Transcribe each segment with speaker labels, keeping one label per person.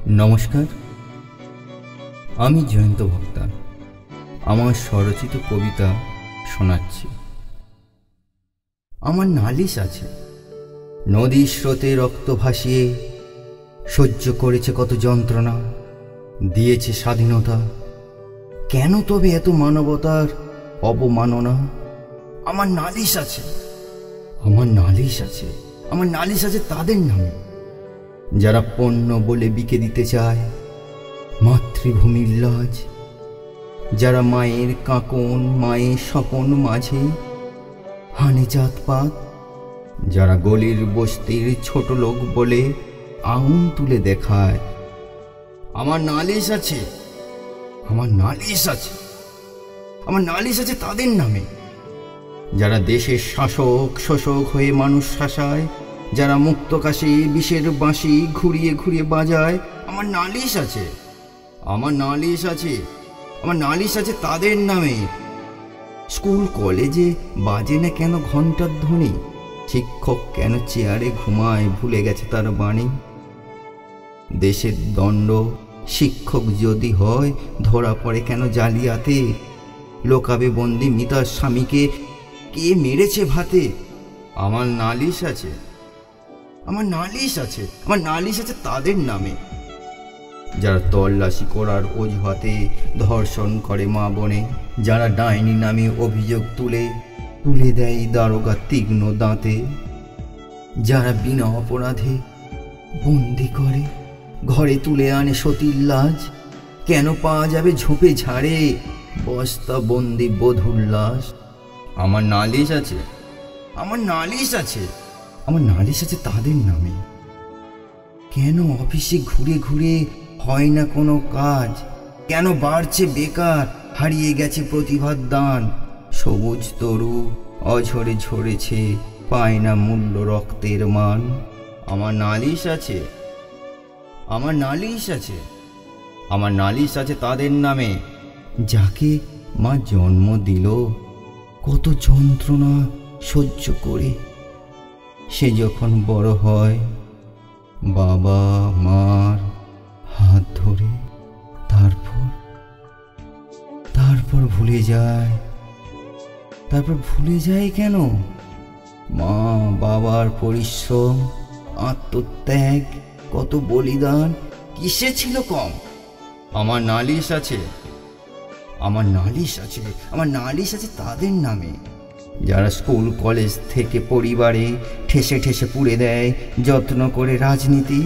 Speaker 1: নমস্কার, আমি জয়ন্ত ভক্তা আমার স্বরচিত কবিতা শোনাচ্ছি। আমার নালিশ আছে, নদীর স্রোতে রক্ত ভাসিয়ে সহ্য করেছে কত যন্ত্রণা, দিয়েছে স্বাধীনতা। কেন তবে এত মানবতার অবমাননা? আমার নালিশ আছে, আমার নালিশ আছে, আমার নালিশ আছে তাদের নামে যারা পণ্য বলে বিকে দিতে চায় মাতৃভূমির লাজ, যারা মায়ের কাঁকন মায়ের স্বপন মাঝে হানে জাতপাত, যারা গলির বস্তির ছোট লোক বলে আঙুল তুলে দেখায়। আমার নালিশ আছে, আমার নালিশ আছে, আমার নালিশ আছে তাদের নামে যারা দেশের শাসক শোষক হয়ে মানুষ শাসায়, যারা মুক্তকাশী বিষের বাঁশি ঘুরিয়ে ঘুরিয়ে বাজায়। আমার নালিশ আছে, আমার নালিশ আছে, আমার নালিশ আছে তাদের নামে। স্কুল কলেজে বাজে না কেন ঘণ্টার ধ্বনি? শিক্ষক কেন চেয়ারে ঘুমায় ভুলে গেছে তার বাণী? দেশের দণ্ড শিক্ষক যদি হয় ধরা পড়ে কেন জালিয়াতে? লোকাবে বন্দি মিতার স্বামীকে কে মেরেছে ভাতে? আমার নালিশ আছে, আমার নালিশ আছে, আমার নালিশ আছে তাদের নামে যারা তল্লাশি করার অজুহাতে ধর্ষণ করে মা বোনে, যারা ডাইনি নামে অভিযোগ তুলে দেয় দারোগা তীক্ষ্ণ দাঁতে, যারা বিনা অপরাধে বন্দি করে ঘরে তুলে আনে সতীর লাজ। কেন পাওয়া যাবে ঝোপে ঝাড়ে বস্তা বন্দি বধূর লাশ? আমার নালিশ আছে, আমার নালিশ আছে, আমার নালিশ আছে তাদের নামে। কেন অফিসে ঘুরে ঘুরে হয় না কোনো কাজ? কেন বাড়ছে বেকার, হারিয়ে গেছে প্রতিভার দান? সবুজ তরু অঝরে ঝরেছে, পায় না মূল্য রক্তের মান। আমার নালিশ আছে, আমার নালিশ আছে, আমার নালিশ আছে তাদের নামে যাকে মা জন্ম দিল কত যন্ত্রণা সহ্য করে। সে যখন বড় হয় বাবা মার হাত ধরে তারপর ভুলে যায়। তারপর ভুলে যায় কেন? মা বাবার পরিশ্রম, আত্মত্যাগ, কত বলিদান কিসে ছিল কম? আমার নালিশ আছে, আমার নালিশ আছে, আমার নালিশ আছে তাদের নামে যারা স্কুল কলেজ থেকে পরিবারে ঠেসে ঠেসে পুড়ে দেয় যত্ন করে রাজনীতি।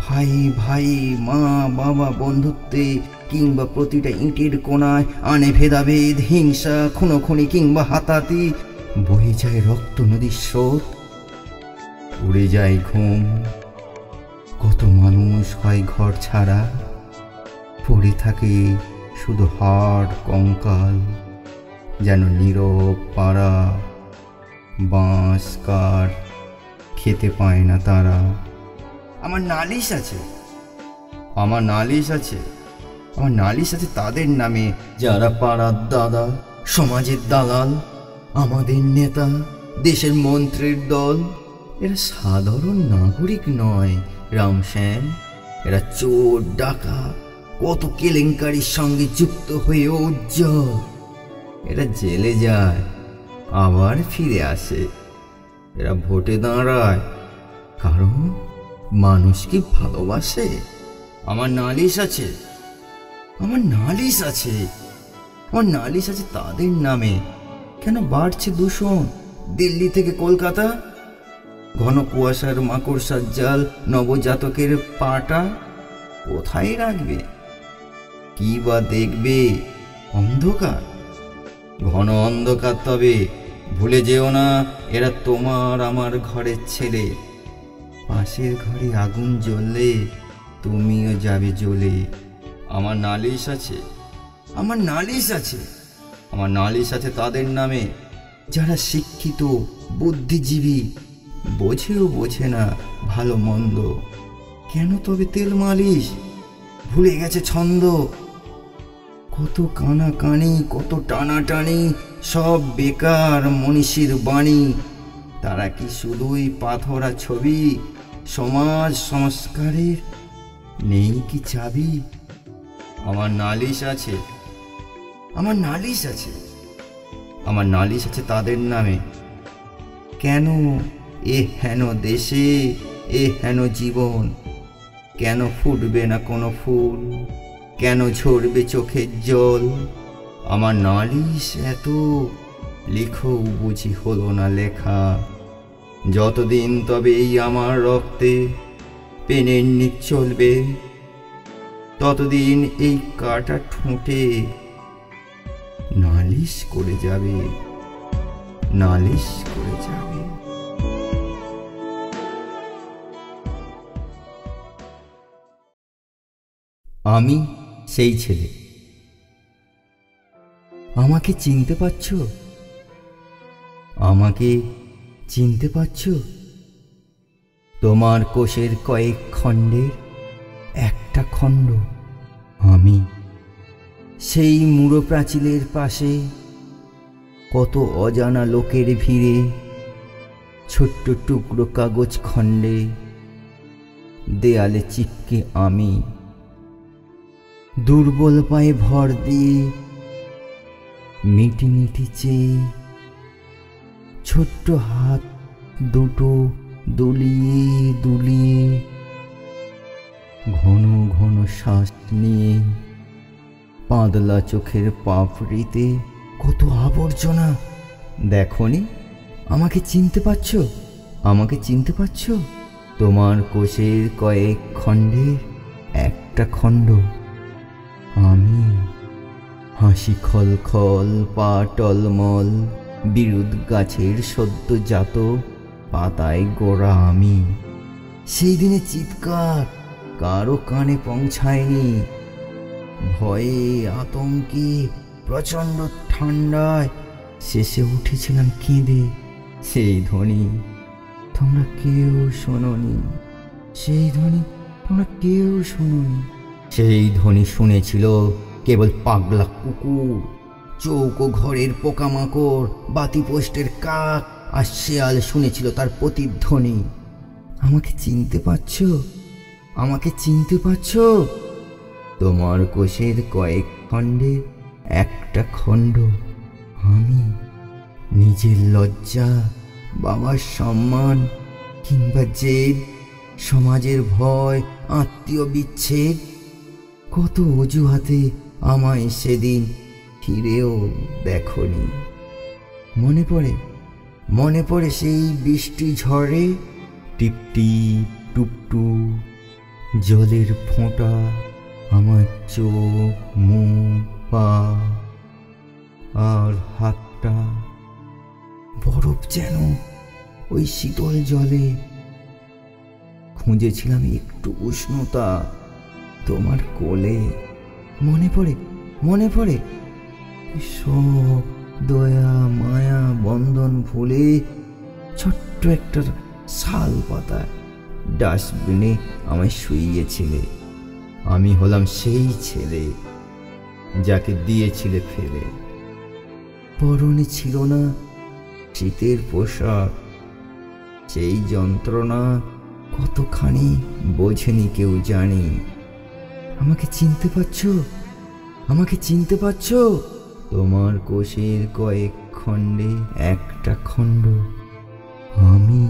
Speaker 1: ভাই ভাই মা বাবা বন্ধুত্বে কিংবা প্রতিটা ইঁটের কোণায় আনে ভেদাভেদ, হিংসা, খুনোখুনি কিংবা হাতাহাতি। বয়ে যায় রক্ত নদীর স্রোত, উড়ে যায় ঘুম, কত মানুষ হয় ঘর ছাড়া, পড়ে থাকে শুধু হাড় কঙ্কাল, যেন নীরব পাড়া বাঁশ কাঠ খেতে পায় না তারা। আমার নালিশ আছে, আমার নালিশ আছে, আমার নালিশ আছে তাদের নামে যারা পাড়ার দাদা, সমাজের দালাল, আমাদের নেতা, দেশের মন্ত্রীর দল। এরা সাধারণ নাগরিক নয় রামশ্যাম, এরা চোর ডাকাত, কত কেলেঙ্কারির সঙ্গে যুক্ত হয়ে উজ্জ্বল। এরা জেলে যায় আবার ফিরে আসে, এরা ভোটে দাঁড়ায় কারণ মানুষকে ভালোবাসে। আমার নালিশ আছে, আমার নালিশ আছে, আমার নালিশ আছে তাদের নামে। কেন বাড়ছে দূষণ দিল্লি থেকে কলকাতা? ঘন কুয়াশার মাকড়সার জাল নবজাতকের পাটা কোথায় রাখবে? কি বা দেখবে? অন্ধকার, ঘন অন্ধকার। তবে ভুলে যেও না এরা তোমার আমার ঘরের ছেলে। পাশের ঘরে আগুন জ্বললে তুমিও যাবে জ্বলে। আমার নালিশ আছে, আমার নালিশ আছে, আমার নালিশ আছে তাদের নামে যারা শিক্ষিত বুদ্ধিজীবী, বোঝেও বোঝে না ভালো মন্দ। কেন তবে তেল মালিশ? ভুলে গেছে ছন্দ। কত কানাকানি, কত টানাটানি, সব বেকার মনীষীর বাণী। তারা কি শুধুই পাথরা ছবি সমাজ সংস্কারের? নেই কি চাবি? আমার নালিশ আছে, আমার নালিশ আছে, আমার নালিশ আছে তাদের নামে। কেন এ হেন দেশে, এ হেন জীবন? কেন ফুটবে না কোনো ফুল? কেন ঝরবে চোখের জল? আমার নালিশ এত, লিখেও বুঝি হলো না লেখা। যতদিন তবে এই আমার রক্তে পেনের নিক চলবে, ততদিন এই কাটা ঠোঁটে নালিশ করে যাবে, নালিশ করে যাবে। আমি সেই ছেলে। আমাকে চিনতে পারছো? আমাকে চিনতে পারছো? তোমার কোষের কয়েক খণ্ডের একটা খণ্ড আমি। সেই মুড়ো প্রাচীলের পাশে কত অজানা লোকের ভিড়ে ছোট্ট টুকরো কাগজ খণ্ডে দেয়ালে চিপকে আমি। দুর্বল পায়ে ভর দিয়ে মিটি মিটি চেয়ে ছোট্ট হাত দুটো দুলিয়ে দুলিয়ে ঘন ঘন শ্বাস নিয়ে পাতলা চোখের পাপড়িতে কত আবর্জনা। দেখনি? আমাকে চিনতে পারছো? আমাকে চিনতে পারছো? তোমার কোষের কয়েক খণ্ডের একটা খণ্ড আমি। হাসি খল খল, পা টলমল, বিরুৎ গাছের সদ্যজাত পাতায় গোড়া আমি। সেই দিনে চিৎকার কারো কানে পৌঁছায়নি। ভয়ে আতঙ্কে প্রচণ্ড ঠান্ডায় শেষে উঠেছিলাম কেঁদে। সেই ধ্বনি তোমরা কেউ শোনোনি, সেই ধ্বনি তোমরা কেউ শোনোনি। সেই ধ্বনি শুনেছিল কেবল পাগলা কুকুর, চৌকো ঘরের পোকামাকড়, বাতি পোস্টের কাক আর শেয়াল শুনেছিল তার প্রতিধ্বনি। আমাকে চিনতে পারছো? আমাকে চিনতে পারছো? তোমার কোষের কয়েক খণ্ডের একটা খণ্ড আমি। নিজের লজ্জা, বাবার সম্মান কিংবা জেদ, সমাজের ভয়, আত্মীয় বিচ্ছেদ, কত অজুহাতে আমায় সেদিন ফিরেও দেখনি। মনে পড়ে, মনে পড়ে সেই বৃষ্টি ঝড়ে টিপটিপ টুপটুপ জলের ফোঁটা আমার চোখ, মুখ, পা আর হাতটা। বরফ যেন ওই শীতল জলে। খুঁজেছিলাম একটু উষ্ণতা তোমার কোলে। মনে পড়ে, মনে পড়ে সব দয়া মায়া বন্ধন ভুলে ছোট্ট একটা শাল পাতা ডাস্টবিনে আমায় শুইয়েছিলে। আমি হলাম সেই ছেলে যাকে দিয়েছিলে ফেলে। পরনে ছিল না শীতের পোশাক। সেই যন্ত্রণা কতখানি বোঝেনি কেউ জানি। আমাকে চিনতে পারছো? আমাকে চিনতে পারছো? তোমার কোষের কয়েক খণ্ডে একটা খণ্ড আমি।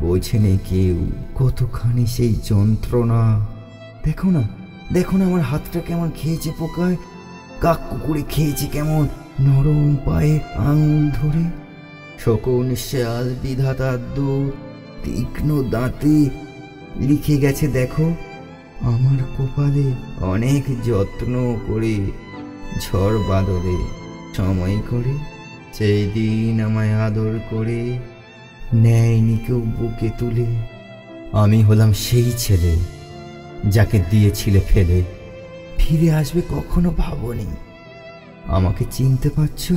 Speaker 1: বোঝেনি কেউ কতখানি সেই যন্ত্রণা। দেখো না, দেখো না আমার হাতটা কেমন খেয়েছে পোকায়, কাক কুকুরে খেয়েছে কেমন নরম পায়ে আঙুল ধরে। শকুন শেয়াল বিধাতার দূত তীক্ষ্ণ দাঁতে লিখে গেছে দেখো আমার কপালে। অনেক যত্ন করে ঝড় বাদলে সময় করে সেই দিন আমায় আদর করে নেয়নি কেউ বুকে তুলে। আমি হলাম সেই ছেলে যাকে দিয়েছিলে ফেলে। ফিরে আসবে কখনো ভাবনি। আমাকে চিনতে পারছো?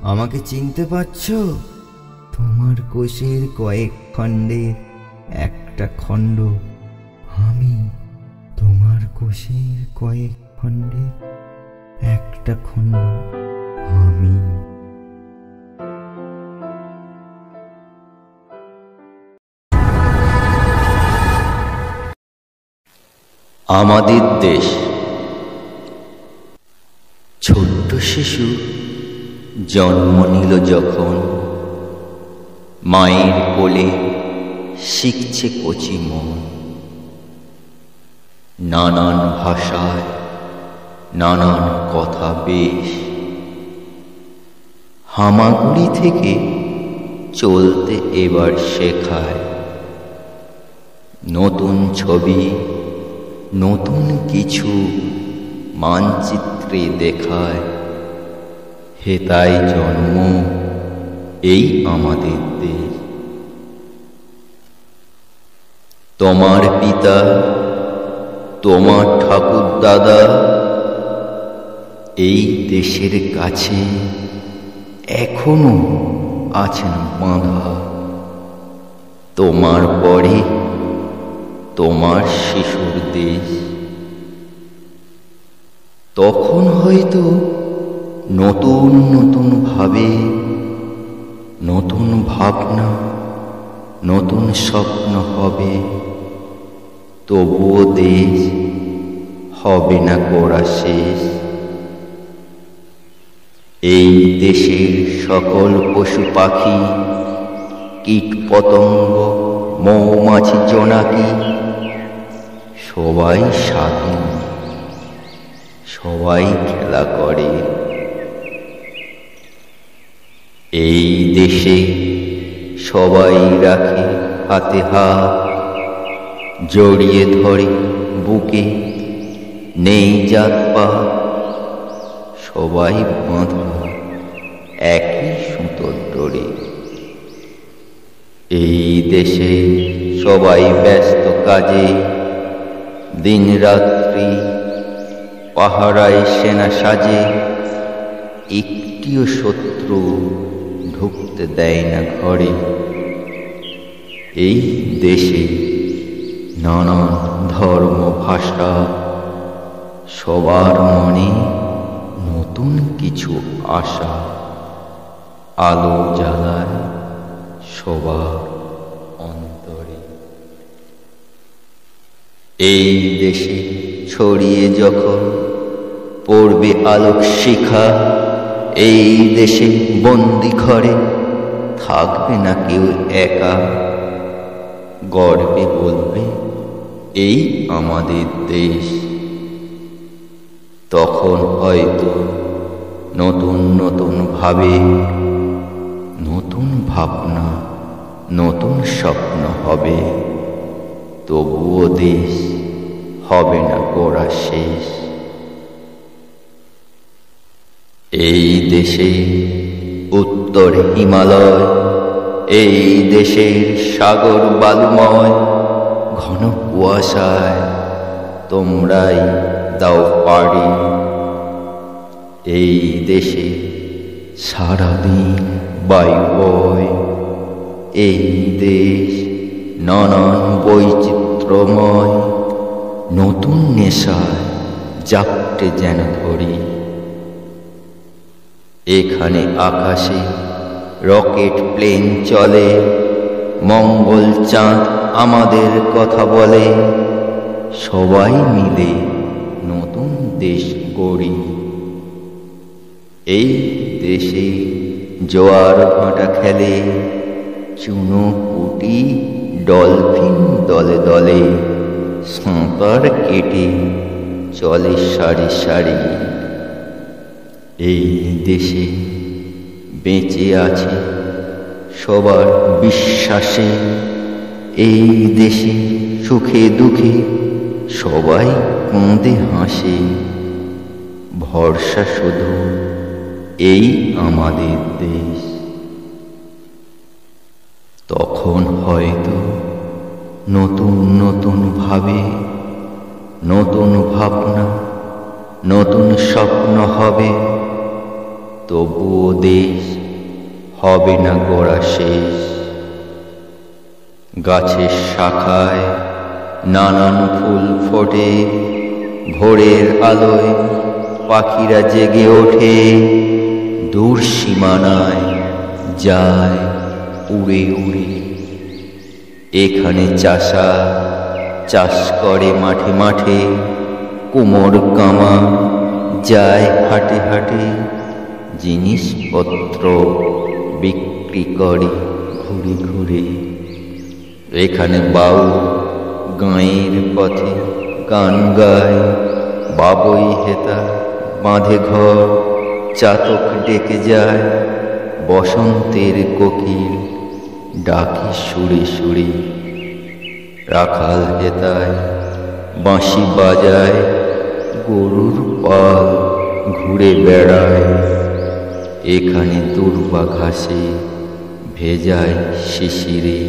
Speaker 1: আমাকে চিনতে পারছো? তোমার কোষের কয়েক খণ্ডের একটা খণ্ড আমি। তোমার কোষের কয়েক খণ্ডের একটা খণ্ড আমি।
Speaker 2: আমাদের দেশ। ছোট্ট শিশু জন্ম নিল যখন, মায়ের কোলে শিখছে কচি মন। নানান ভাষায় নানান কথা বেশ, হামাগুড়ি থেকে চলতে এবার শেখায়। নতুন ছবি নতুন কিছু মানচিত্রে দেখায়। হেতায় জন্ম এই আমাদের দেশ। তোমার পিতা তোমার ঠাকুর দাদা এই দেশের কাছে এখনো আছেন বাঁধা। তোমার পরে তোমার শিশুর দেশ। তখন হয়তো নতুন নতুন ভাবে, নতুন ভাবনা, নতুন স্বপ্ন হবে। তবুও দেশ হবে না গোড়া শেষ। এই দেশের সকল পশু পাখি, কীট পতঙ্গ, মৌমাছি জোনাকি সবাই স্বাধীন, সবাই খেলা করে। এই দেশে সবাই রাখে হাতে হাত, জড়িয়ে ধরে বুকে, নেই জাত পাত। সবাই বাঁধা একই সুতোর ডোরে। এই দেশে সবাই ব্যস্ত কাজে, দিন রাত্রি পাহারায় সেনা সাজে। একটিও শত্রু ঢুকতে দেয় না ঘরে। এই দেশে নানান ধর্ম ভাষা, সবার মনে নতুন কিছু আশা। আলো জ্বালায় সবার অন্তরে। এই দেশে ছড়িয়ে যখন পড়বে আলোক শিখা, এই দেশে বন্দি ঘরে থাকবে না কেউ একা। গর্বে বলবে এই আমাদের দেশ। তখন হয়তো নতুন নতুন ভাবে, নতুন ভাবনা, নতুন স্বপ্ন হবে। তবুও দেশ হবে না গোড়া শেষ। এই দেশে উত্তর হিমালয়, এই দেশের সাগর বালুময়। ঘন কুয়াশায় তোমরাই দাও পাড়ি। এই দেশে সারাদিন বায়ু বয়। এই দেশ নানান বৈচিত্র্যময়। নতুন নেশায় জাপটে যেন ধরি। এখানে আকাশে রকেট প্লেন চলে, মঙ্গল চাঁদ আমাদের কথা বলে। সবাই মিলে নতুন দেশ গড়ি। এই দেশে জোয়ার ভাটা খেলে, চুনো পুঁটি ডলফিন দলে দলে। সাঁতার কেটে চলে সারি সারি। এই দেশে বেঁচে আছে সবার বিশ্বাসে। এই দেশে সুখে দুঃখে সবাই কাঁদে হাসে। ভরসা শুধু এই আমাদের দেশ। তখন হয়তো নতুন নতুন ভাবে, নতুন ভাবনা, নতুন স্বপ্ন হবে। তবুও দেশ হবে না গোড়া শেষ। গাছের শাখায় নানান ফুল ফোটে, ভোরের আলোয় পাখিরা জেগে ওঠে। দূর সীমানায় যায় উড়ে উড়ে। এখানে চাষা চাষ করে মাঠে মাঠে, কোমর কামা যায় হাটে হাটে, জিনিসপত্র বিক্রি করে ঘুরে ঘুরে। এখানে বাউল গাঁয়ের পথে গান গায়, বাবই হেতা বাঁধে ঘর, চাতক ডেকে যায়, বসন্তের কোকিল ডাকে সুরে সুরে। রাখাল হেতায় বাঁশি বাজায়, গরুর পাল ঘুরে বেড়ায়। এখানে দুর্বা ঘাসে ভেজায় শিশিরে।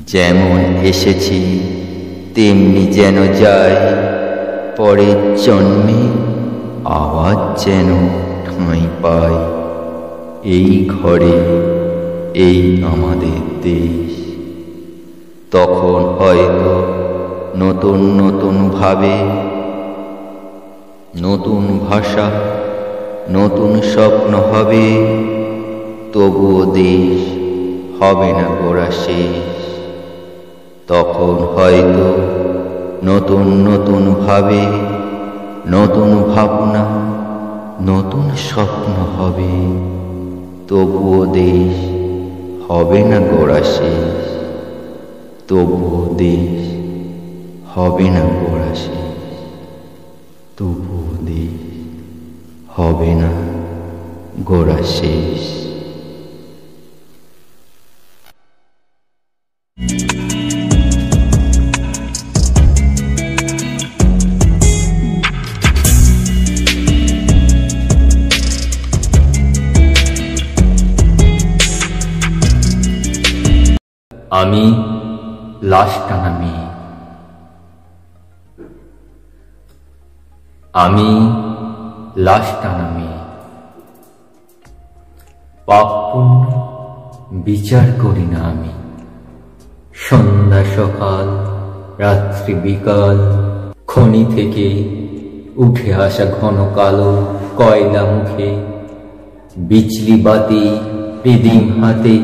Speaker 2: যেমন এসেছি তেমনি যেন যাই, পরের জন্মে আবার যেন ঠাঁই পাই। এই ঘরে এই আমাদের দেশ। তখন হয়তো নতুন নতুন ভাবে, নতুন ভাষা, নতুন স্বপ্ন হবে, তবুও দেশ হবে না গোড়া শেষ। তখন হয়তো নতুন নতুন ভাবে, নতুন ভাবনা, নতুন স্বপ্ন হবে, তবুও দেশ হবে না গোড়া শেষ। তবুও দেশ হবে না গোড়া শেষ। তবুও দেশ হবে না গোড়া শেষ।
Speaker 3: আমি লাশ টানা মেয়ে। আমি লাশ টানা মেয়ে। পাপ পুণ্য বিচার করি না আমি। সন্ধ্যা সকাল, রাত্রি বিকাল, খনি থেকে উঠে আসা ঘন কালো কয়লা মুখে, বিজলি বাতি রিদিম হাতে,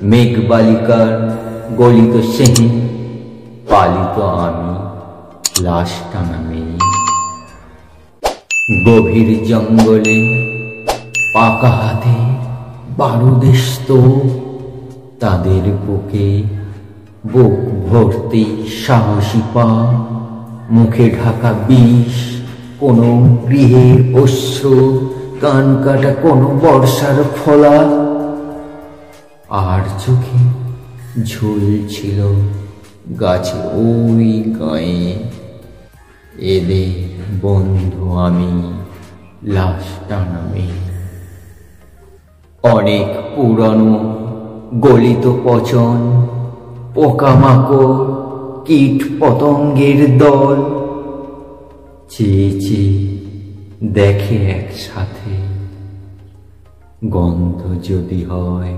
Speaker 3: মেঘ বালিকার গলিত সেহে পালিত আমি লাশ টানা মেয়ে। গভীর জঙ্গলে পাকা হাতে বারুদের স্তূপ, তাদের বুকে বুক ভর্তি সাহসী পা, মুখে ঢাকা বিষ, কোনো গৃহের অশ্রু, কান কাটা কোনো বর্ষার ফলা, আর চোখে ঝুলছিল গাছে ওই গায়ে। এদের বন্ধু আমি লাশ টানা মেয়ে। অনেক পুরানো গলিত পচন, পোকামাকড় কীট পতঙ্গের দল চেয়ে চেয়ে দেখে একসাথে। গন্ধ যদি হয়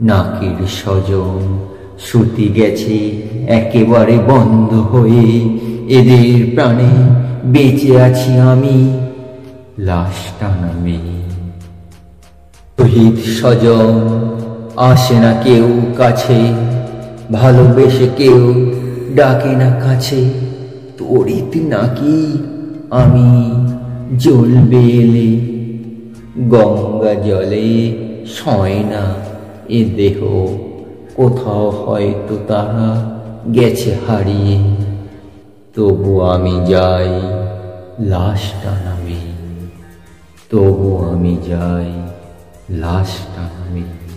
Speaker 3: নাকের স্বজন, শ্রুতি গেছে একেবারে বন্ধ হয়ে। এদের প্রাণে বেঁচে আছি আমি লাশ টানা মেয়ে। শহীদ স্বজন আসে না কেউ কাছে, ভালোবেসে কেউ ডাকে না কাছে। তড়িৎ নাকি আমি জ্বলবে এলে, গঙ্গা জলে সয় না এ দেহ, কোথাও হয়তো তারা গেছে হারিয়ে। তবু আমি যাই লাশ টানা মেয়ে। তবু আমি যাই লাশ টানা মেয়ে।